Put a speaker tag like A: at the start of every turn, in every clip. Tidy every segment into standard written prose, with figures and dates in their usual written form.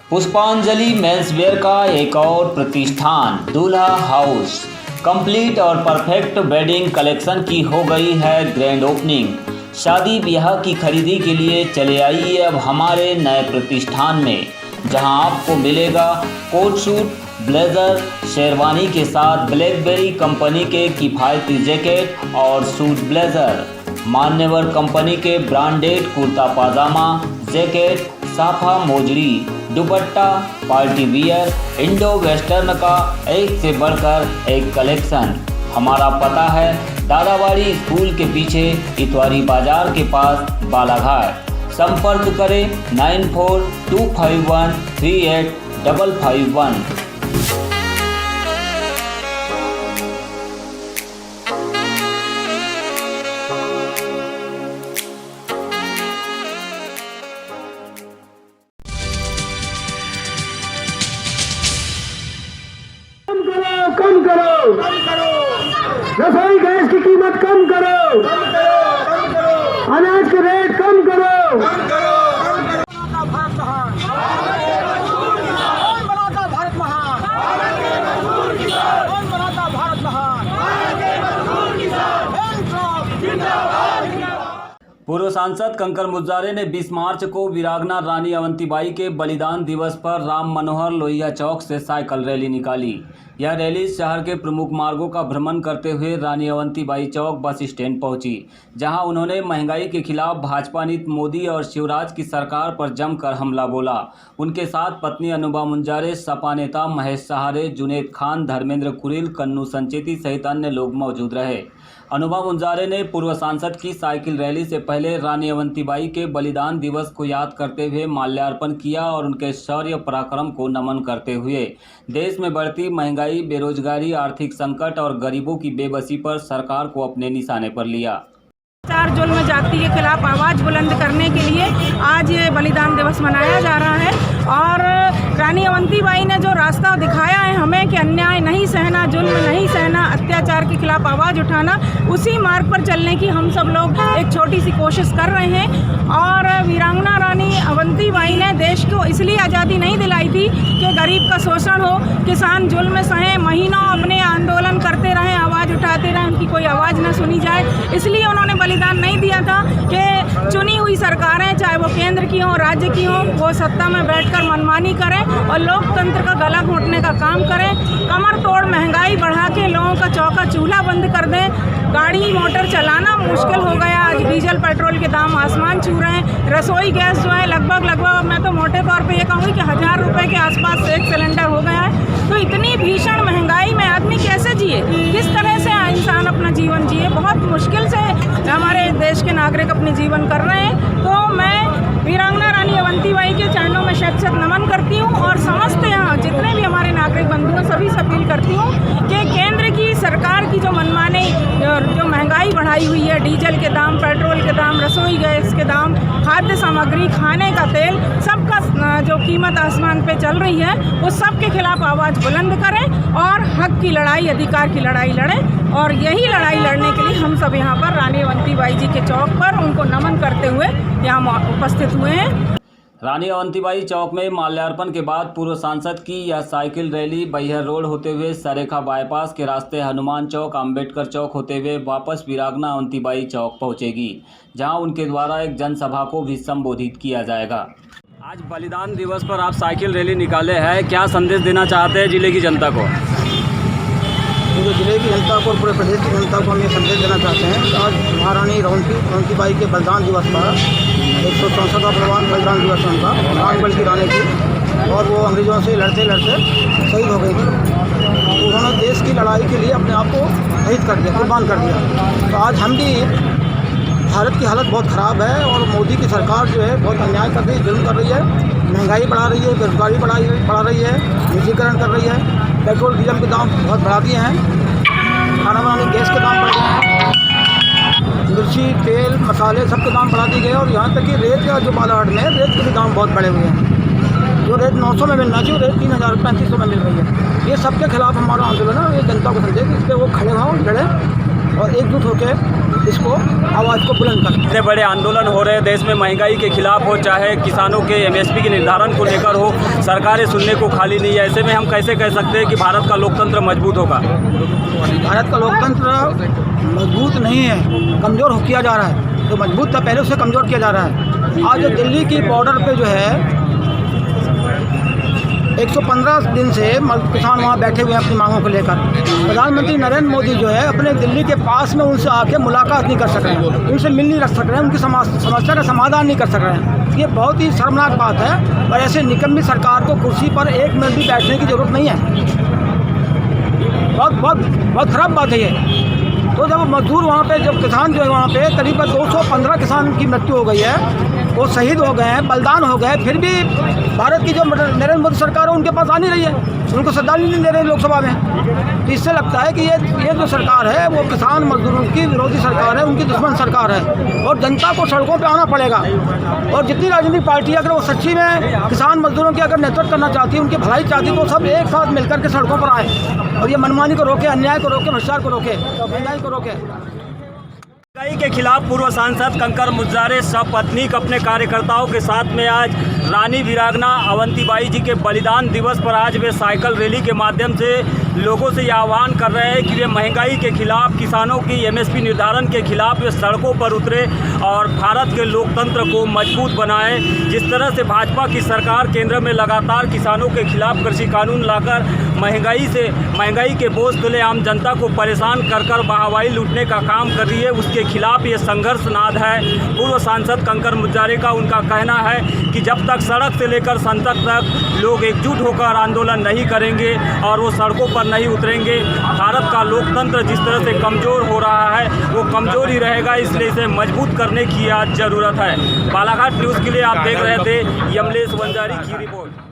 A: पुष्पांजलि मेंसवेयर का एक और प्रतिष्ठान दूल्हा हाउस कंप्लीट और परफेक्ट वेडिंग कलेक्शन की हो गई है ग्रैंड ओपनिंग। शादी ब्याह की खरीदी के लिए चले आइए अब हमारे नए प्रतिष्ठान में, जहां आपको मिलेगा कोट सूट, ब्लेजर, शेरवानी के साथ ब्लैकबेरी कंपनी के किफ़ायती जैकेट और सूट ब्लेजर, मान्यवर कंपनी के ब्रांडेड कुर्ता पाजामा, जैकेट, साफा मोजरी, दुपट्टा, पार्टी वियर, इंडो वेस्टर्न का एक से बढ़कर एक कलेक्शन। हमारा पता है दादाबाड़ी स्कूल के पीछे इतवारी बाजार के पास बालाघाट। संपर्क करें 9425138551।
B: कम करो रसोई गैस की कीमत कम करो, अनाज के रेट कम करो।
A: पूर्व सांसद कंकर मुजारे ने 20 मार्च को वीरांगना रानी अवंतीबाई के बलिदान दिवस पर राम मनोहर लोहिया चौक से साइकिल रैली निकाली। यह रैली शहर के प्रमुख मार्गों का भ्रमण करते हुए रानी अवंतीबाई चौक बस स्टैंड पहुंची, जहां उन्होंने महंगाई के खिलाफ भाजपा नीति मोदी और शिवराज की सरकार पर जमकर हमला बोला। उनके साथ पत्नी अनुभा मुंजारे, सपा नेता महेश सहारे, जुनेद खान, धर्मेंद्र कुरिल, कन्नू संचेती सहित अन्य लोग मौजूद रहे। अनुभा मुंजारे ने पूर्व सांसद की साइकिल रैली से पहले रानी अवंतीबाई के बलिदान दिवस को याद करते हुए माल्यार्पण किया और उनके शौर्य पराक्रम को नमन करते हुए देश में बढ़ती महंगाई, बेरोजगारी, आर्थिक संकट और गरीबों की बेबसी पर सरकार को अपने निशाने पर लिया।
C: जुल्म जाति के खिलाफ आवाज़ बुलंद करने के लिए आज ये बलिदान दिवस मनाया जा रहा है और रानी अवंतीबाई ने जो रास्ता दिखाया है हमें कि अन्याय नहीं सहना, जुल्म नहीं सहना, अत्याचार के खिलाफ आवाज़ उठाना, उसी मार्ग पर चलने की हम सब लोग एक छोटी सी कोशिश कर रहे हैं। और वीरांगना रानी अवंतीबाई ने देश को इसलिए आज़ादी नहीं दिलाई थी कि गरीब का शोषण हो, किसान जुल्म सहें, महीनों अपने आंदोलन करते रहें, आवाज़ उठाते रहें, उनकी कोई आवाज़ न सुनी जाए। इसलिए उन्होंने बलिदान नहीं दिया था कि चुनी हुई सरकारें, चाहे वो केंद्र की हों, राज्य की हों, वो सत्ता में बैठकर मनमानी करें और लोकतंत्र का गला घोंटने का काम करें। कमर तोड़ महंगाई बढ़ा के लोगों का चौका चूल्हा बंद कर दें। गाड़ी मोटर चलाना मुश्किल हो गया, आज डीजल पेट्रोल के दाम आसमान छू रहे हैं। रसोई गैस जो है लगभग मैं तो मोटे तौर पे ये कहूँगी कि 1000 रुपये के आसपास एक सिलेंडर हो गया है। तो इतनी भीषण महंगाई में आदमी कैसे जिए, किस तरह से इंसान अपना जीवन जिए, बहुत मुश्किल से हमारे देश के नागरिक अपने जीवन कर रहे हैं। तो मैं वीरांगना रानी अवंतीबाई के चरणों में शत शत नमन करती हूँ और समस्त यहाँ जितने भी हमारे नागरिक बंधु हैं सभी से अपील करती हूँ कि केंद्र की सरकार की जो मनमानी जो महंगाई बढ़ाई हुई है, डीजल के दाम, पेट्रोल के दाम, रसोई गैस के दाम, खाद्य सामग्री, खाने का तेल, सबका जो कीमत आसमान पे चल रही है, उस सब के खिलाफ आवाज़ बुलंद करें और हक की लड़ाई, अधिकार की लड़ाई लड़ें। और यही लड़ाई लड़ने के लिए हम सब यहाँ पर रानी अवंतीबाई जी के चौक पर उनको नमन करते हुए यहाँ उपस्थित हुए हैं।
A: रानी अवंतीबाई चौक में माल्यार्पण के बाद पूर्व सांसद की यह साइकिल रैली बैहर रोड होते हुए सरेखा बाईपास के रास्ते हनुमान चौक, अंबेडकर चौक होते हुए वापस वीरांगना अवंतीबाई चौक पहुंचेगी, जहां उनके द्वारा एक जनसभा को भी संबोधित किया जाएगा। आज बलिदान दिवस पर आप साइकिल रैली निकाले हैं, क्या संदेश देना चाहते हैं जिले की जनता को?
D: जो जिले की जनता को और पूरे प्रदेश की जनता को हम ये संदेश देना चाहते हैं कि आज महारानी अवंतीबाई के बलिदान दिवस पर 164वां बलिदान दिवस है उनका, रामगढ़ की रानी थी और वो अंग्रेज़ों से लड़ते लड़ते शहीद हो गई थी। तो उन्होंने देश की लड़ाई के लिए अपने आप को शहीद कर दिया, कुर्बान कर दिया। तो आज हम भी, भारत की हालत बहुत ख़राब है और मोदी की सरकार जो है बहुत अन्याय कर रही है, जुल्म कर रही है, महंगाई बढ़ा रही है, बेरोजगारी बढ़ा रही है, निजीकरण कर रही है, पेट्रोल डीजल के दाम बहुत बढ़ा दिए हैं, खाना बनाने गैस के दाम बढ़ गए हैं, मिर्ची, तेल, मसाले सबके दाम बढ़ा दिए गए और यहाँ तक कि रेत का जो बालाघाट में रेत के भी दाम बहुत बढ़े हुए हैं। जो रेत 900 में मिलना चाहिए रेत 3035 में मिल रही है। ये सबके खिलाफ हमारा आंदोलन है। ये जनता को संदेश इस पर वो खड़े हों, लड़ें और एकजुट होकर इसको आवाज़ को बुलंद करें।
A: इतने बड़े आंदोलन हो रहे हैं देश में, महंगाई के खिलाफ हो, चाहे किसानों के एमएसपी के निर्धारण को लेकर हो, सरकारें सुनने को खाली नहीं है। ऐसे में हम कैसे कह सकते हैं कि भारत का लोकतंत्र मजबूत होगा?
D: भारत का लोकतंत्र मजबूत नहीं है, कमज़ोर हो किया जा रहा है। जो मजबूत था पहले उसे कमज़ोर किया जा रहा है। आज जो दिल्ली की बॉर्डर पे जो है 115 दिन से किसान वहाँ बैठे हुए हैं अपनी मांगों को लेकर। प्रधानमंत्री नरेंद्र मोदी जो है अपने दिल्ली के पास में उनसे आके मुलाकात नहीं कर सक रहे हैं, उनसे मिल नहीं रख सक रहे हैं, उनकी समस्या का समाधान नहीं कर सक रहे हैं। ये बहुत ही शर्मनाक बात है और ऐसे निकम्मी सरकार को कुर्सी पर एक मिनट भी बैठने की ज़रूरत नहीं है। बहुत ख़राब बात है ये। तो जब मजदूर वहाँ पे, जब किसान जो है वहाँ पे करीबन 215 किसान की मृत्यु हो गई है, वो शहीद हो गए हैं, बलिदान हो गए, फिर भी भारत की जो नरेंद्र मोदी सरकार है उनके पास आ नहीं रही है, उनको श्रद्धांजलि नहीं दे रही लोकसभा में। तो इससे लगता है कि ये जो सरकार है वो किसान मजदूरों की विरोधी सरकार है, उनकी दुश्मन सरकार है और जनता को सड़कों पर आना पड़ेगा। और जितनी राजनीतिक पार्टी अगर वो सच्ची में किसान मजदूरों की अगर नेतृत्व करना चाहती है, उनकी भलाई चाहती है, तो सब एक साथ मिलकर के सड़कों पर आए और ये मनमानी को रोके, अन्याय को रोके, भ्रष्टाचार को रोके, महंगाई को रोके।
A: महंगाई के खिलाफ पूर्व सांसद कंकर मुजारे सपत्नीक अपने कार्यकर्ताओं के साथ में आज रानी वीरांगना अवंतीबाई जी के बलिदान दिवस पर आज वे साइकिल रैली के माध्यम से लोगों से ये आह्वान कर रहे हैं कि वे महंगाई के खिलाफ, किसानों की एमएसपी निर्धारण के खिलाफ वे सड़कों पर उतरे और भारत के लोकतंत्र को मजबूत बनाएं। जिस तरह से भाजपा की सरकार केंद्र में लगातार किसानों के खिलाफ कृषि कानून लाकर महंगाई के बोझ तले आम जनता को परेशान कर वाहवाही लूटने का काम कर रही है, उसके खिलाफ ये संघर्ष नाद है। पूर्व सांसद कंकर मुजारे का उनका कहना है कि जब तक सड़क से लेकर संसद तक लोग एकजुट होकर आंदोलन नहीं करेंगे और वो सड़कों पर नहीं उतरेंगे, भारत का लोकतंत्र जिस तरह से कमज़ोर हो रहा है वो कमज़ोर ही रहेगा। इसलिए इसे मजबूत करने की आज ज़रूरत है। बालाघाट न्यूज़ के लिए आप देख रहे थे यमलेश वंजारी की रिपोर्ट।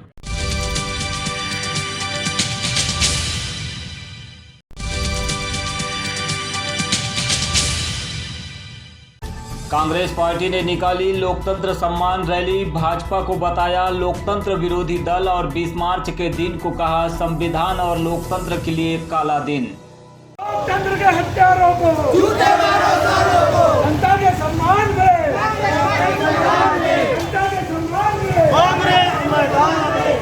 A: कांग्रेस पार्टी ने निकाली लोकतंत्र सम्मान रैली, भाजपा को बताया लोकतंत्र विरोधी दल और 20 मार्च के दिन को कहा संविधान और लोकतंत्र के लिए काला दिन।
B: लोकतंत्र के हत्यारों को जूते मारो सालों को, जनता के सम्मान में, जनता के सम्मान में कांग्रेस मैदान में।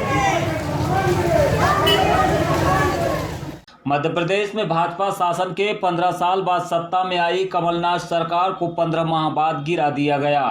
A: मध्य प्रदेश में भाजपा शासन के 15 साल बाद सत्ता में आई कमलनाथ सरकार को 15 माह बाद गिरा दिया गया।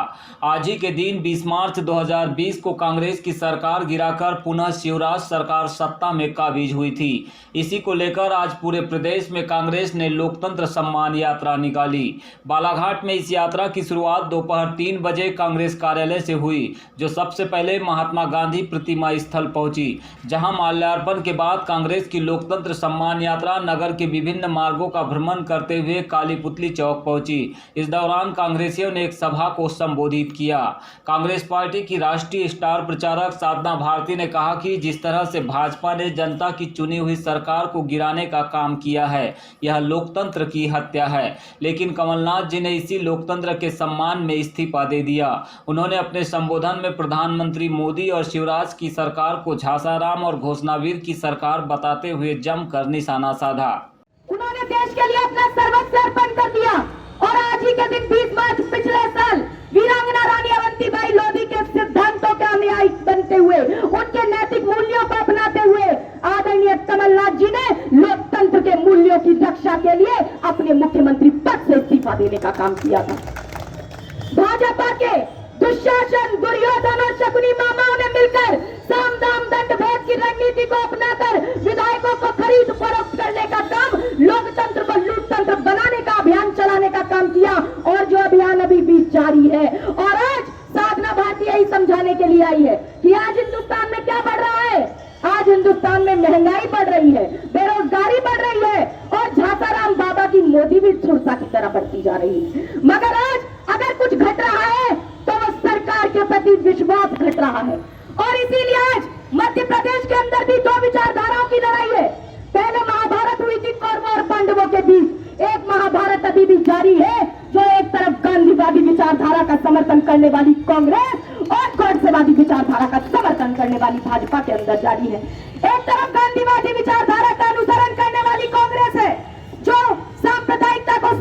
A: आज ही के दिन 20 मार्च 2020 को कांग्रेस की सरकार गिराकर पुनः शिवराज सरकार सत्ता में काबिज हुई थी। इसी को लेकर आज पूरे प्रदेश में कांग्रेस ने लोकतंत्र सम्मान यात्रा निकाली। बालाघाट में इस यात्रा की शुरुआत दोपहर 3 बजे कांग्रेस कार्यालय से हुई, जो सबसे पहले महात्मा गांधी प्रतिमा स्थल पहुंची, जहां माल्यार्पण के बाद कांग्रेस की लोकतंत्र सम्मान यात्रा नगर के विभिन्न मार्गों का भ्रमण करते हुए काली पुतली चौक पहुंची। इस दौरान कांग्रेसियों ने एक सभा को संबोधित किया। कांग्रेस पार्टी की राष्ट्रीय स्टार प्रचारक साधना भारती ने कहा कि जिस तरह से भाजपा ने जनता की चुनी हुई सरकार को गिराने का काम किया है, यह लोकतंत्र की हत्या है। लेकिन कमलनाथ जी ने इसी लोकतंत्र के सम्मान में इस्तीफा दे दिया। उन्होंने अपने संबोधन में प्रधानमंत्री मोदी और शिवराज की सरकार को झांसाराम और घोषणावीर की सरकार बताते हुए जमकर निशाना साधा।
E: उन्होंने देश के लिए अपना सर्वस्व अर्पण कर दिया और आज ही के दिन 20 मार्च पिछले साल वीरांगना रानी अवंतीबाई लोधी के सिद्धांतों के अनुयायी बनते हुए, उनके नैतिक मूल्यों को अपनाते हुए आदरणीय कमलनाथ जी ने लोकतंत्र के मूल्यों की रक्षा के लिए अपने मुख्यमंत्री पद से इस्तीफा देने का काम किया था। भाजपा के दुशासन, दुर्योधन और शकुनी मामाओं ने मिलकर साम दाम दंड भेद की रणनीति को अपनाकर विधायकों को खरीद फरोख्त करने का काम, लोकतंत्र को लूटतंत्र बनाने का अभियान चलाने का काम किया और जो अभियान अभी भी जारी है। और आज साधना भारती यही समझाने के लिए आई है कि आज हिंदुस्तान में क्या बढ़ रहा है। आज हिंदुस्तान में महंगाई बढ़ रही है, बेरोजगारी बढ़ रही है और झांसाराम बाबा की मोदी भी सुरसा की तरह बढ़ती जा रही है। मगर आज अगर कुछ घट रहा है तो वो सरकार के प्रति विश्वास घट रहा है। और इसीलिए आज मध्य प्रदेश के अंदर भी दो विचारधाराओं की लड़ाई है। पहले महाभारत हुई थी कौरवों और पांडवों के बीच, एक महाभारत अभी भी जारी है, जो एक तरफ गांधीवादी विचारधारा का समर्थन करने वाली कांग्रेस और गौडसेवादी विचारधारा का समर्थन करने वाली भाजपा के अंदर जारी है। एक तरफ गांधीवादी विचारधारा का अनुसरण करने वाली कांग्रेस है, जो सांप्रदायिकता को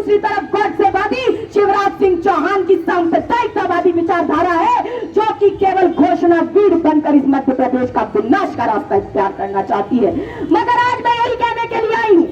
E: दूसरी तरफ गॉडसेवादी शिवराज सिंह चौहान की सांप्रदायिकतावादी विचारधारा है, जो कि केवल घोषणा वीर बनकर इस मध्य प्रदेश का विनाश का रास्ता इख्तियार करना चाहती है। मगर आज मैं यही कहने के लिए आई हूं,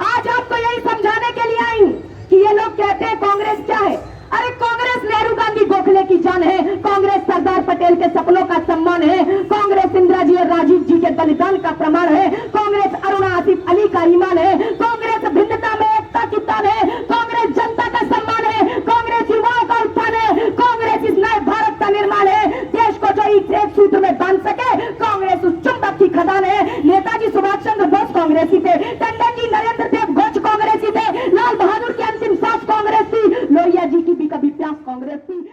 E: आज आपको यही समझाने के लिए आई हूं कि ये लोग कहते हैं कांग्रेस क्या है। अरे कांग्रेस नेहरू गांधी गोखले की जान है, कांग्रेस सरदार पटेल के सपनों का सम्मान है, कांग्रेस इंदिरा जी और राजीव जी के बलिदान का प्रमाण है, कांग्रेस अरुणा आसिफ अली का ईमान है, कांग्रेस भिन्नता में एकता की तान है, कांग्रेस जनता का सम्मान है, कांग्रेस युवाओं का उत्थान है, कांग्रेस इस नए भारत का निर्माण है, देश को जो एक सूत्र में बांध सके, कांग्रेस उस चुंबक की खदान है। नेताजी सुभाष चंद्र बोस कांग्रेसी थे, टंडन जी नरेंद्र देव घोष कांग्रेसी थे, लाल बहादुर की अंतिम सांस कांग्रेस थी, लोहिया जी की भी कभी प्यास कांग्रेस थी।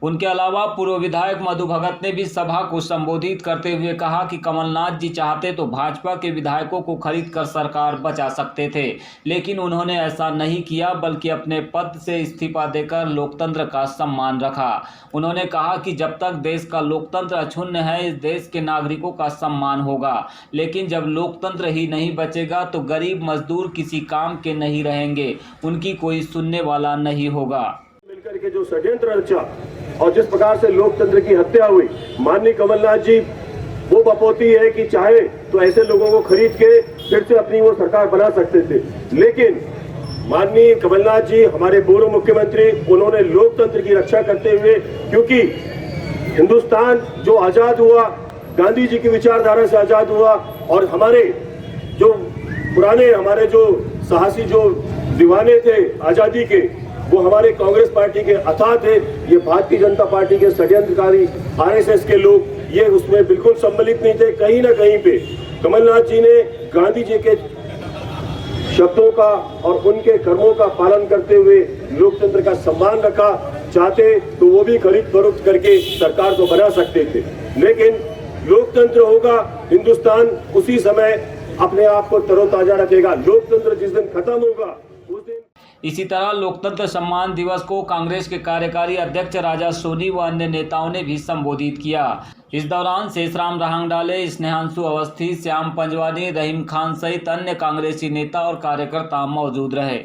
A: उनके अलावा पूर्व विधायक मधु भगत ने भी सभा को संबोधित करते हुए कहा कि कमलनाथ जी चाहते तो भाजपा के विधायकों को खरीद कर सरकार बचा सकते थे, लेकिन उन्होंने ऐसा नहीं किया, बल्कि अपने पद से इस्तीफा देकर लोकतंत्र का सम्मान रखा। उन्होंने कहा कि जब तक देश का लोकतंत्र अक्षुण्ण है, इस देश के नागरिकों का सम्मान होगा, लेकिन जब लोकतंत्र ही नहीं बचेगा तो गरीब मजदूर किसी काम के नहीं रहेंगे, उनकी कोई सुनने वाला नहीं होगा।
F: मिलकर के जो षड्यंत्र रचा और जिस प्रकार से लोकतंत्र की हत्या हुई, माननीय कमलनाथ जी वो बपोती है कि चाहे तो ऐसे लोगों को खरीद के फिर से अपनी वो सरकार बना सकते थे, लेकिन माननीय कमलनाथ जी हमारे पूर्व मुख्यमंत्री, उन्होंने लोकतंत्र की रक्षा करते हुए, क्योंकि हिंदुस्तान जो आजाद हुआ गांधी जी की विचारधारा से आजाद हुआ, और हमारे जो पुराने हमारे जो साहसी जो दीवाने थे आजादी के, वो हमारे कांग्रेस पार्टी के अथा थे। ये भारतीय जनता पार्टी के षड्यंत्रकारी आरएसएस के लोग ये उसमें बिल्कुल सम्मिलित नहीं थे। कहीं ना कहीं पे कमलनाथ जी ने गांधी जी के शब्दों का और उनके कर्मों का पालन करते हुए लोकतंत्र का सम्मान रखा। चाहते तो वो भी खरीद फरोख्त करके सरकार को बना सकते थे, लेकिन लोकतंत्र होगा, हिंदुस्तान उसी समय अपने आप को तरोताजा रखेगा। लोकतंत्र जिस दिन खत्म होगा उस दिन।
A: इसी तरह लोकतंत्र सम्मान दिवस को कांग्रेस के कार्यकारी अध्यक्ष राजा सोनी व अन्य नेताओं ने भी संबोधित किया। इस दौरान शेषराम रहंगडाले, स्नेहांशु अवस्थी, श्याम पंजवानी, रहीम खान सहित अन्य कांग्रेसी नेता और कार्यकर्ता मौजूद रहे।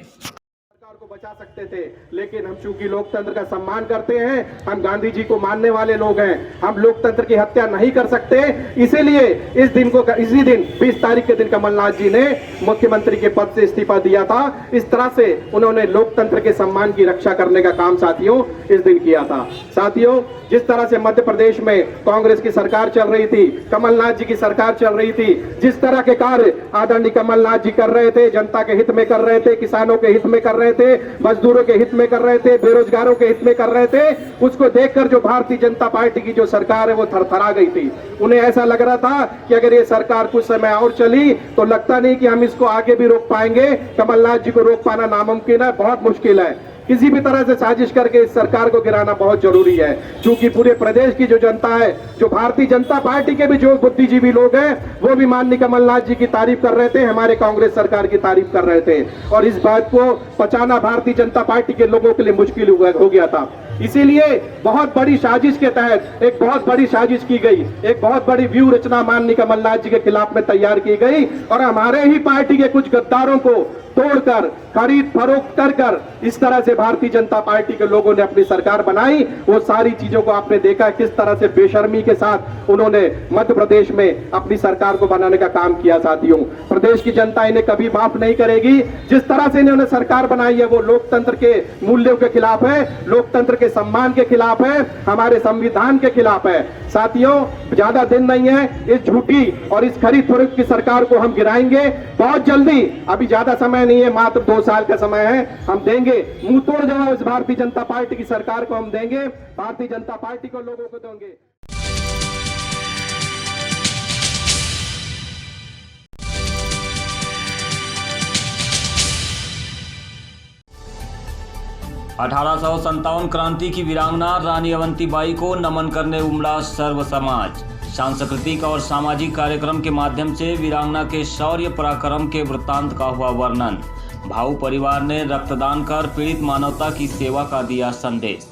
G: को बचा सकते थे, लेकिन हम चूंकि लोकतंत्र का सम्मान करते हैं, हम गांधी जी को मानने वाले लोग हैं, हम लोकतंत्र की हत्या नहीं कर सकते। इसीलिए इसी दिन 20 तारीख के दिन कमलनाथ जी ने मुख्यमंत्री के पद से इस्तीफा दिया था। इस तरह से उन्होंने लोकतंत्र के सम्मान की रक्षा करने का काम साथियों इस दिन किया था। साथियों, जिस तरह से मध्य प्रदेश में कांग्रेस की सरकार चल रही थी, कमलनाथ जी की सरकार चल रही थी, जिस तरह के कार्य आदरणीय कमलनाथ जी कर रहे थे, जनता के हित में कर रहे थे, किसानों के हित में कर रहे थे, मजदूरों के हित में कर रहे थे, बेरोजगारों के हित में कर रहे थे, उसको देखकर जो भारतीय जनता पार्टी की जो सरकार है वो थरथरा गई थी। उन्हें ऐसा लग रहा था कि अगर ये सरकार कुछ समय और चली तो लगता नहीं कि हम इसको आगे भी रोक पाएंगे। कमलनाथ जी को रोक पाना नामुमकिन है, बहुत मुश्किल है। किसी भी तरह से साजिश करके इस सरकार को गिराना बहुत जरूरी है, क्योंकि पूरे प्रदेश की जो जनता है, जो भारतीय जनता पार्टी के भी जो बुद्धिजीवी लोग हैं, वो भी माननीय कमलनाथ जी की तारीफ कर रहे थे, हमारे कांग्रेस सरकार की तारीफ कर रहे थे, और इस बात को पचाना भारतीय जनता पार्टी के लोगों के लिए मुश्किल हो गया था। इसीलिए बहुत बड़ी साजिश के तहत एक बहुत बड़ी साजिश की गई, एक बहुत बड़ी व्यू रचना माननीय कमलनाथ जी के खिलाफ में तैयार की गई, और हमारे ही पार्टी के कुछ गद्दारों को तोड़कर खरीद फरोख्त कर इस तरह से भारतीय जनता पार्टी के लोगों ने अपनी सरकार बनाई। वो सारी चीजों को आपने देखा किस तरह से बेशर्मी के साथ उन्होंने मध्य प्रदेश में अपनी सरकार को बनाने का काम किया। साथियों, प्रदेश की जनता इन्हें कभी माफ नहीं करेगी। जिस तरह से इन्होंने सरकार बनाई है वो लोकतंत्र के मूल्यों के खिलाफ है, लोकतंत्र के सम्मान के खिलाफ है, हमारे संविधान के खिलाफ है। साथियों, ज्यादा दिन नहीं है, इस झूठी और इस खरीद फरोख्त की सरकार को हम गिराएंगे बहुत जल्दी। अभी ज्यादा समय नहीं है, मात्र 2 साल का समय है। हम देंगे मुंह तोड़ जवाब इस भारतीय जनता पार्टी की सरकार को हम देंगे, भारतीय जनता पार्टी को लोगों को देंगे।
A: अठारह क्रांति की वीरांगना रानी अवंतीबाई को नमन करने उमड़ा सर्व समाज। सांस्कृतिक और सामाजिक कार्यक्रम के माध्यम से वीरांगना के शौर्य पराक्रम के वृत्तांत का हुआ वर्णन। भाऊ परिवार ने रक्तदान कर पीड़ित मानवता की सेवा का दिया संदेश।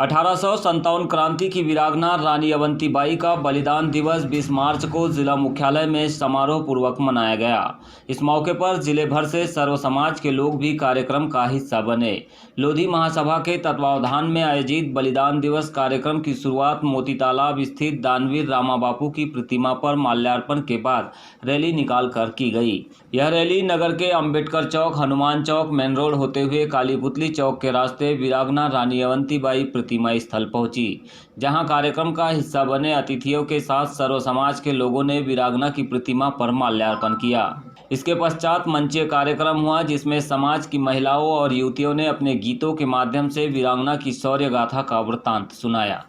A: 1857 क्रांति की वीरांगना रानी अवंतीबाई का बलिदान दिवस 20 मार्च को जिला मुख्यालय में समारोह पूर्वक मनाया गया। इस मौके पर जिले भर से सर्व समाज के लोग भी कार्यक्रम का हिस्सा बने। लोधी महासभा के तत्वावधान में आयोजित बलिदान दिवस कार्यक्रम की शुरुआत मोती तालाब स्थित दानवीर रामा बापू की प्रतिमा पर माल्यार्पण के बाद रैली निकालकर की गई। यह रैली नगर के अंबेडकर चौक, हनुमान चौक, मेन रोड होते हुए कालीपुतली चौक के रास्ते वीरांगना रानी अवंतीबाई प्रतिमा स्थल पहुंची, जहां कार्यक्रम का हिस्सा बने अतिथियों के साथ सर्व समाज के लोगों ने वीरांगना की प्रतिमा पर माल्यार्पण किया। इसके पश्चात मंचीय कार्यक्रम हुआ, जिसमें समाज की महिलाओं और युवतियों ने अपने गीतों के माध्यम से वीरांगना की शौर्य गाथा का वृत्तांत सुनाया।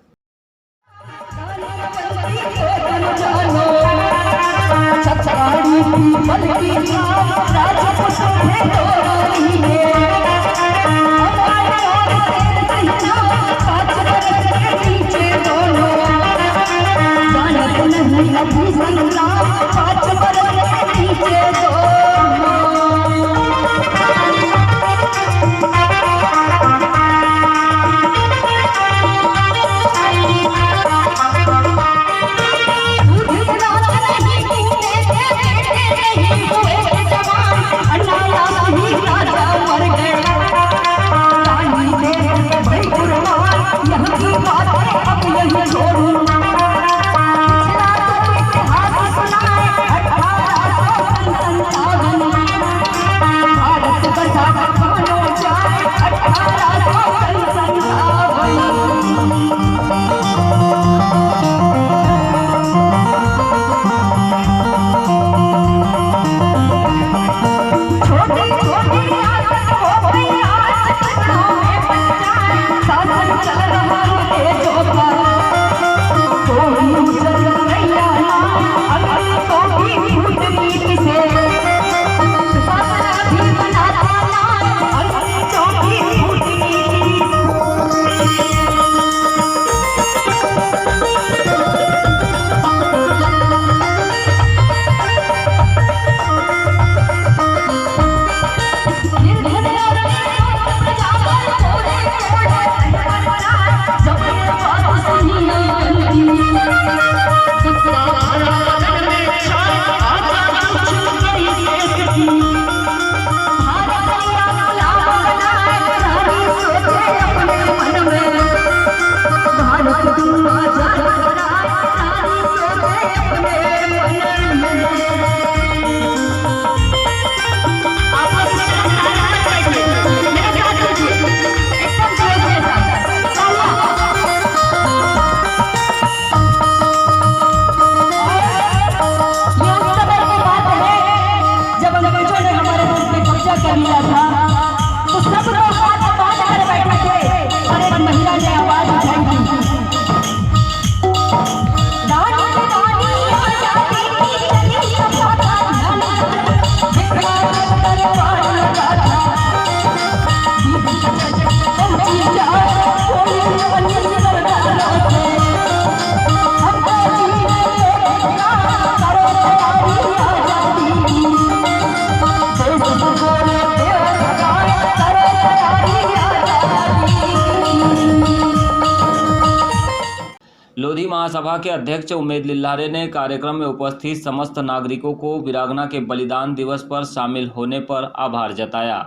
A: लोधी महासभा के अध्यक्ष उमेद लिल्हारे ने कार्यक्रम में उपस्थित समस्त नागरिकों को वीरांगना के बलिदान दिवस पर शामिल होने पर आभार जताया।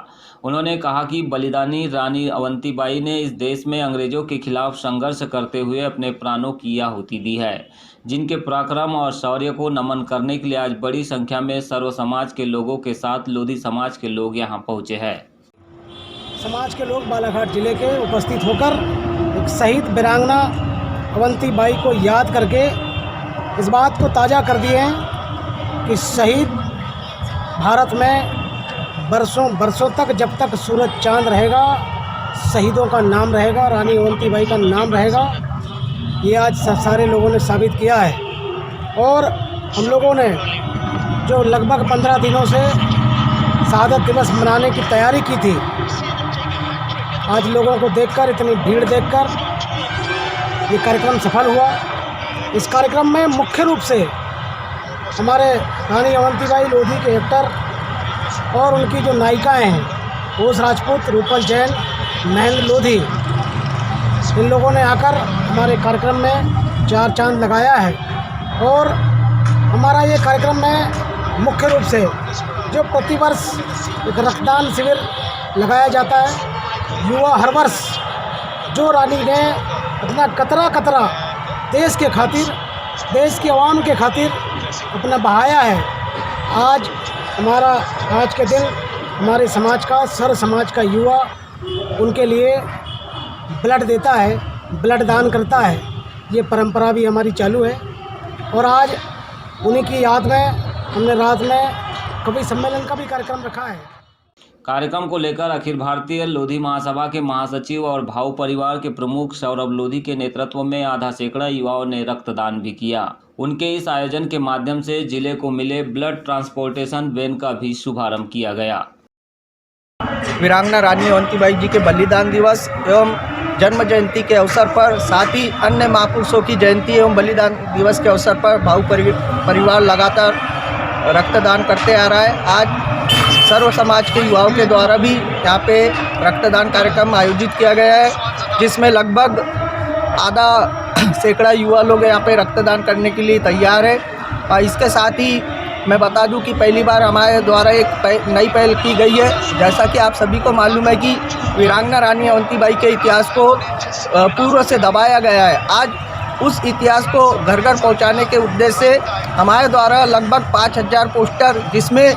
A: उन्होंने कहा कि बलिदानी रानी अवंतीबाई ने इस देश में अंग्रेजों के खिलाफ संघर्ष करते हुए अपने प्राणों की आहुति दी है, जिनके पराक्रम और शौर्य को नमन करने के लिए आज बड़ी संख्या में सर्व समाज के लोगों के साथ लोधी समाज के लोग यहाँ पहुँचे हैं।
D: समाज के लोग बालाघाट जिले के उपस्थित होकर एक शहीद वीरांगना अवंतीबाई को याद करके इस बात को ताज़ा कर दिए हैं कि शहीद भारत में बरसों तक, जब तक सूरज चांद रहेगा, शहीदों का नाम रहेगा, रानी अवंतीबाई का नाम रहेगा। ये आज सारे लोगों ने साबित किया है। और हम लोगों ने जो लगभग 15 दिनों से शहादत दिवस मनाने की तैयारी की थी, आज लोगों को देखकर, इतनी भीड़ देखकर ये कार्यक्रम सफल हुआ। इस कार्यक्रम में मुख्य रूप से हमारे रानी अवंतीबाई लोधी के एक्टर और उनकी जो नायिकाएं हैं, ओस राजपूत, रूपल जैन, महेंद्र लोधी, इन लोगों ने आकर हमारे कार्यक्रम में चार चांद लगाया है। और हमारा ये कार्यक्रम में मुख्य रूप से जो प्रतिवर्ष एक रक्तदान शिविर लगाया जाता है, युवा हर वर्ष जो रानी ने अपना कतरा कतरा देश के खातिर, देश के अवाम के खातिर अपना बहाया है, आज के दिन हमारे समाज का, सर समाज का युवा उनके लिए ब्लड देता है, ब्लड दान करता है। ये परंपरा भी हमारी चालू है। और आज उन्हीं की याद में हमने रात में कवि सम्मेलन का भी कार्यक्रम रखा है।
A: कार्यक्रम को लेकर अखिल भारतीय लोधी महासभा के महासचिव और भाऊ परिवार के प्रमुख सौरभ लोधी के नेतृत्व में आधा सैकड़ा युवाओं ने रक्तदान भी किया। उनके इस आयोजन के माध्यम से जिले को मिले ब्लड ट्रांसपोर्टेशन वैन का भी शुभारंभ किया गया।
H: वीरांगना रानी अवंतीबाई जी के बलिदान दिवस एवं जन्म जयंती के अवसर पर, साथ ही अन्य महापुरुषों की जयंती एवं बलिदान दिवस के अवसर पर भाऊ परिवार लगातार रक्तदान करते आ रहा है। आज सर्व समाज के युवाओं के द्वारा भी यहाँ पे रक्तदान कार्यक्रम आयोजित किया गया है, जिसमें लगभग आधा सैकड़ा युवा लोग यहाँ पे रक्तदान करने के लिए तैयार है। और इसके साथ ही मैं बता दूं कि पहली बार हमारे द्वारा एक नई पहल की गई है। जैसा कि आप सभी को मालूम है कि वीरांगना रानी अवंतीबाई के इतिहास को पूर्व से दबाया गया है। आज उस इतिहास को घर घर पहुंचाने के उद्देश्य से हमारे द्वारा लगभग 5000 पोस्टर, जिसमें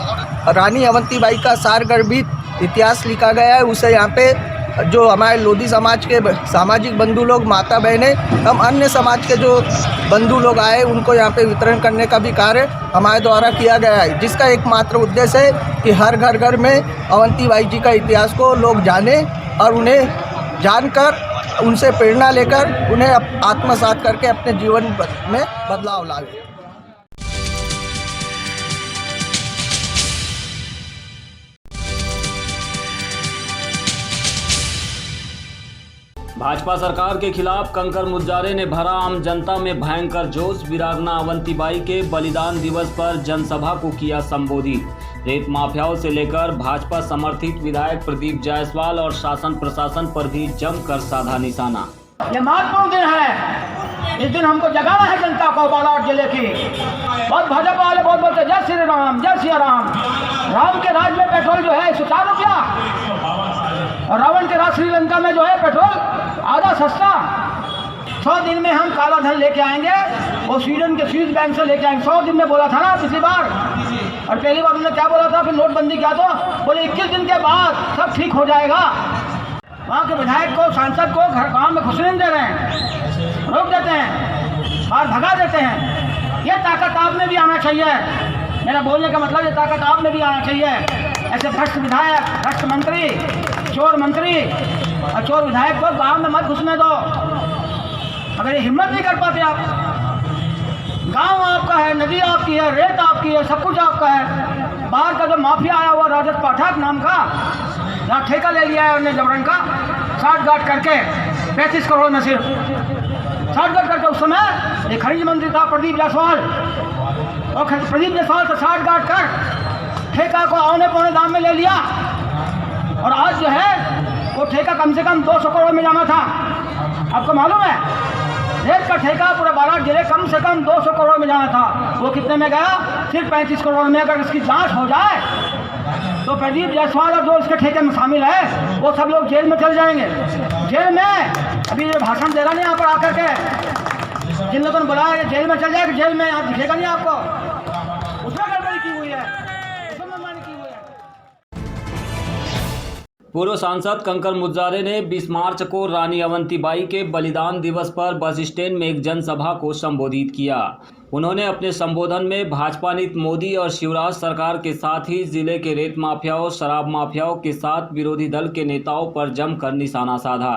H: रानी अवंतीबाई का सारगर्भित इतिहास लिखा गया है, उसे यहाँ पे जो हमारे लोधी समाज के सामाजिक बंधु लोग, माता बहनें, हम अन्य समाज के जो बंधु लोग आए उनको यहाँ पे वितरण करने का भी कार्य हमारे द्वारा किया गया है, जिसका एकमात्र उद्देश्य है कि हर घर में अवंतीबाई जी का इतिहास को लोग जाने और उन्हें जानकर, उनसे प्रेरणा लेकर उन्हें आत्मसात करके अपने जीवन में बदलाव लाए।
A: भाजपा सरकार के खिलाफ कंकर मुजारे ने भरा आम जनता में भयंकर जोश। वीरांगना अवंतीबाई के बलिदान दिवस पर जनसभा को किया संबोधित। रेत माफियाओं से लेकर भाजपा समर्थित विधायक प्रदीप जायसवाल और शासन प्रशासन पर भी जमकर साधा निशाना।
B: ये महत्वपूर्ण दिन है। इस दिन हमको जगाना है जनता को। बालाघाट जिले की बहुत भाजपा वाले बहुत बोलते जय श्री राम, जय सिया राम। राम के राज में पेट्रोल जो है 104 रुपया, और रावण के राज श्रीलंका में जो है पेट्रोल आधा सस्ता। 100 दिन में हम काला धन लेके आएंगे, वो स्वीडन के स्विस बैंक से लेके आएंगे। 100 दिन में बोला था ना पिछली बार, और पहली बार उन्होंने क्या बोला था, फिर नोटबंदी किया तो बोले 21 दिन के बाद सब ठीक हो जाएगा। वहाँ के विधायक को, सांसद को घर गाँव में घुसने नहीं दे रहे हैं, रोक देते हैं और भगा देते हैं। ये ताकत आप में भी आना चाहिए। मेरा बोलने का मतलब ये ताकत आप में भी आना चाहिए। ऐसे भ्रष्ट विधायक, भ्रष्ट मंत्री, चोर मंत्री और चोर विधायक को गांव में मत घुसने दो। अगर ये हिम्मत नहीं कर पाते आप, गांव आपका है, नदी आपकी है, रेत आपकी है, सब कुछ आपका है। बाहर का जो माफिया आया हुआ राजत पाठक नाम का, यहाँ ठेका ले लिया है उन्हें जबरन का, 60 गांठ करके 35 करोड़ में सिर्फ 60 गांठ करके। उस समय एक खनिज मंत्री था प्रदीप जायसवाल, और प्रदीप जायसवाल से 60 गांठ कर ठेका को औने पौने दाम में ले लिया। और आज जो है वो ठेका कम से कम 200 करोड़ में जाना था। आपको मालूम है, रेत का ठेका पूरे बालाघाट जिले कम से कम 200 करोड़ में जाना था। वो कितने में गया? सिर्फ 35 करोड़ में। अगर इसकी जांच हो जाए तो प्रदीप जायसवाल और जो इसके ठेके में शामिल है वो सब लोग जेल में चल जाएंगे। जेल में अभी ये भाषण दे रहा नहीं यहाँ पर आकर के, जिन लोगों ने बुलाया जेल में चल जाएगा, जेल में यहाँ दिखेगा नहीं आपको। उसमें गड़बड़ी की हुई है, उसमें मनमानी की हुई है।
A: पूर्व सांसद कंकर मुजारे ने 20 मार्च को रानी अवंतीबाई के बलिदान दिवस पर बस स्टैंड में एक जनसभा को संबोधित किया। उन्होंने अपने संबोधन में भाजपा नीति मोदी और शिवराज सरकार के साथ ही जिले के रेत माफियाओं, शराब माफियाओं के साथ विरोधी दल के नेताओं पर जमकर निशाना साधा।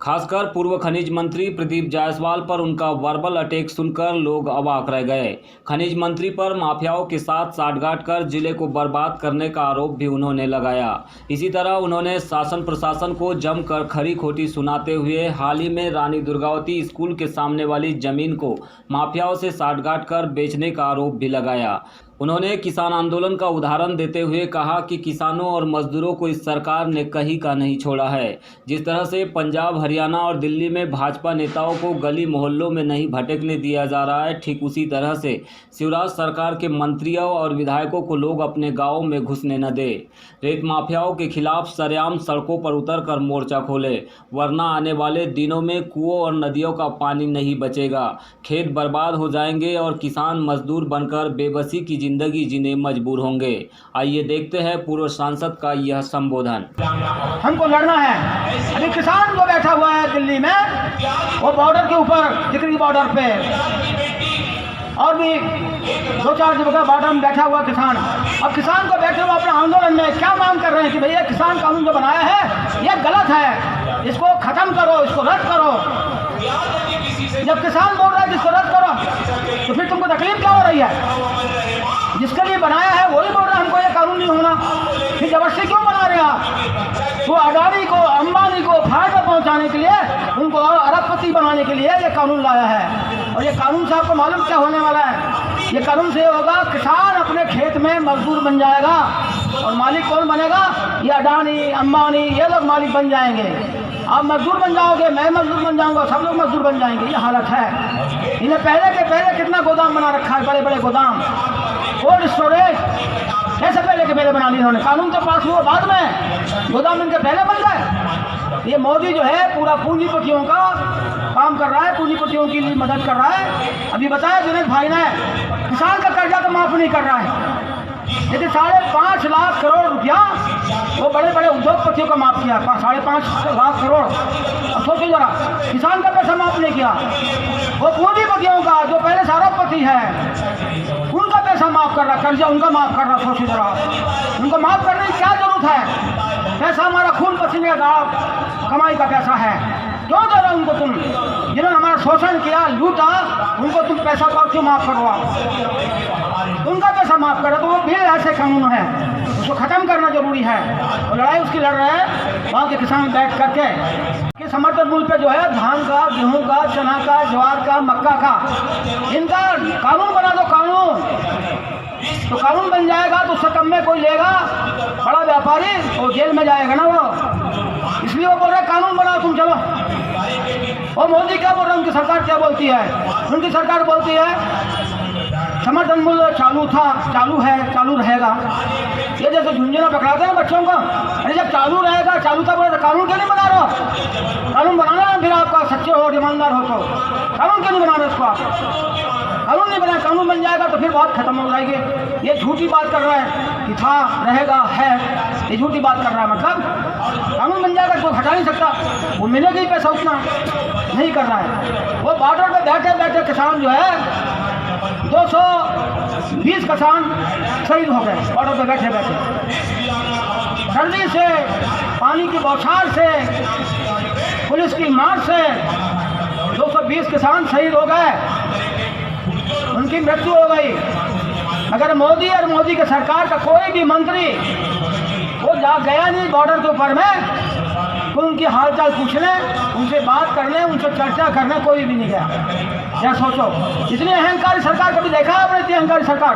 A: खासकर पूर्व खनिज मंत्री प्रदीप जायसवाल पर उनका वर्बल अटैक सुनकर लोग अवाक रह गए। खनिज मंत्री पर माफियाओं के साथ साठगांठ कर जिले को बर्बाद करने का आरोप भी उन्होंने लगाया। इसी तरह उन्होंने शासन प्रशासन को जमकर खरी खोटी सुनाते हुए हाल ही में रानी दुर्गावती स्कूल के सामने वाली जमीन को माफियाओं से साठगांठ कर बेचने का आरोप भी लगाया। उन्होंने किसान आंदोलन का उदाहरण देते हुए कहा कि किसानों और मजदूरों को इस सरकार ने कहीं का नहीं छोड़ा है। जिस तरह से पंजाब, हरियाणा और दिल्ली में भाजपा नेताओं को गली मोहल्लों में नहीं भटकने दिया जा रहा है, ठीक उसी तरह से शिवराज सरकार के मंत्रियों और विधायकों को लोग अपने गाँव में घुसने न दे। रेत माफियाओं के खिलाफ सरेआम सड़कों पर उतरकर मोर्चा खोले, वरना आने वाले दिनों में कुओं और नदियों का पानी नहीं बचेगा, खेत बर्बाद हो जाएंगे और किसान मजदूर बनकर बेबसी की जिंदगी जीने मजबूर होंगे। आइए देखते हैं पूर्व सांसद का यह संबोधन।
B: हमको लड़ना है। अभी किसान जो बैठा हुआ है दिल्ली में, वो बॉर्डर के ऊपर, टिकरी बॉर्डर पे, और भी 2-4 जगह बॉर्डर में बैठा हुआ किसान। अब किसान को बैठे हुए अपने आंदोलन में क्या मांग कर रहे हैं कि भैया किसान कानून जो बनाया है ये गलत है, इसको खत्म करो, इसको रद्द करो। जब किसान बोल रहा है जिसको रद्द करो, तो फिर तुमको तकलीफ क्या हो रही है? जिसके लिए बनाया है वही बोल रहा है हमको ये कानून नहीं होना, फिर जबरदस्ती क्यों बना रहे आप? वो अडानी को, अंबानी को फायदा पहुंचाने के लिए, उनको अरबपति बनाने के लिए ये कानून लाया है। और ये कानून से आपको मालूम क्या होने वाला है? ये कानून से होगा, किसान अपने खेत में मजदूर बन जाएगा और मालिक कौन बनेगा? ये अडानी, अंबानी, ये लोग मालिक बन जाएंगे। आप मजदूर बन जाओगे, मैं मजदूर बन जाऊंगा, सब लोग मजदूर बन जाएंगे। ये हालत है। इन्हें पहले के पहले कितना गोदाम बना रखा है, बड़े बड़े गोदाम, कोल्ड स्टोरेज कैसे पहले के पहले बना लिए इन्होंने। कानून तो पास हुआ बाद में, गोदाम इनके पहले बन गए। ये मोदी जो है पूरा पूंजीपतियों का काम कर रहा है, पूंजीपतियों के लिए मदद कर रहा है। अभी बताया जुनेद भाई ने, किसान का कर्जा तो माफ नहीं कर रहा है, लेकिन 5.5 लाख करोड़ रुपया वो बड़े बड़े उद्योगपतियों का माफ किया, 5.5 लाख करोड़। अब सोचो जरा, किसान का पैसा माफ नहीं किया। वो पूंजीपतियों का जो पहले से अरबपति है उनका पैसा माफ कर रहा, कर्जा उनका माफ कर रहा। सोचो जरा, उनको माफ करने की क्या जरूरत है? पैसा हमारा खून पसीने का कमाई का पैसा है, क्यों दे रहे उनको तुम? जिन्होंने हमारा शोषण किया, लूटा, उनको तुम पैसा क्यों माफ करवाओ? उनका पैसा माफ करो। तो वो भी ऐसे कानून है, उसको ख़त्म करना जरूरी है। और लड़ाई उसकी लड़ रहे हैं वहाँ के किसान बैठ करके कि समर्थन मूल्य पे जो है धान का, गेहूं का, चना का, ज्वार का, मक्का का, इनका कानून बना दो। कानून तो कानून बन जाएगा तो उससे कम में कोई लेगा, बड़ा व्यापारी, वो जेल में जाएगा ना वो। इसलिए वो बोल रहे कानून बनाओ तुम, चलो। और मोदी क्या बोल रहे हैं, उनकी सरकार क्या बोलती है? उनकी सरकार बोलती है समर्थन मूल्य चालू था, चालू है, चालू रहेगा। ये जैसे झुंझुना पकड़ाते हैं बच्चों को, अरे जब चालू रहेगा, चालू था बोले तो कानून क्यों नहीं बना रहे हो? कानून बनाना है, फिर आपका सच्चे हो, ईमानदार हो तो कानून क्यों नहीं बना रहे उसको आप? कानून नहीं बनाया, कानून बन जाएगा तो फिर बात खत्म हो जाएगी। ये झूठी बात कर रहा है कि था, रहेगा, है, ये झूठी बात कर रहा है। मतलब कानून बन जाएगा तो हटा नहीं सकता, वो मिलेगा ही पैसा, उतना नहीं कर रहा है। वो बॉर्डर पर बैठे बैठे किसान जो है 220 किसान शहीद हो गए बॉर्डर पर बैठे बैठे। सर्दी से, पानी की बौछार से, पुलिस की मार से 220 किसान शहीद हो गए, उनकी मृत्यु हो गई। अगर मोदी और मोदी के सरकार का कोई भी मंत्री वो जा गया नहीं बॉर्डर के ऊपर में, तो उनकी हालचाल पूछने, उनसे बात करने, उनसे चर्चा करने कोई भी नहीं गया। या सोचो, इतनी अहंकारी सरकार कभी देखा है आपने? इतनी अहंकारी सरकार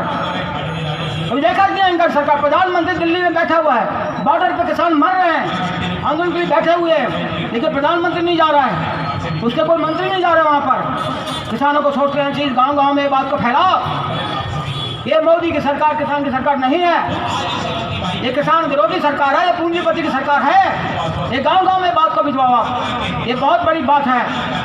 B: कभी देखा? इतनी अहंकारी सरकार। प्रधानमंत्री दिल्ली में बैठा हुआ है, बॉर्डर पे किसान मर रहे हैं, आंदोलन के लिए बैठे हुए हैं, लेकिन प्रधानमंत्री नहीं जा रहा है, उसके कोई मंत्री नहीं जा रहे वहाँ पर। किसानों को सोचते हैं चीज़ गाँव गाँव में बात को फैलाओ। ये मोदी की सरकार किसान की सरकार नहीं है, ये किसान विरोधी सरकार है, ये पूंजीपति की सरकार है। ये गांव गांव में बात को भिजवाओ, ये बहुत बड़ी बात है।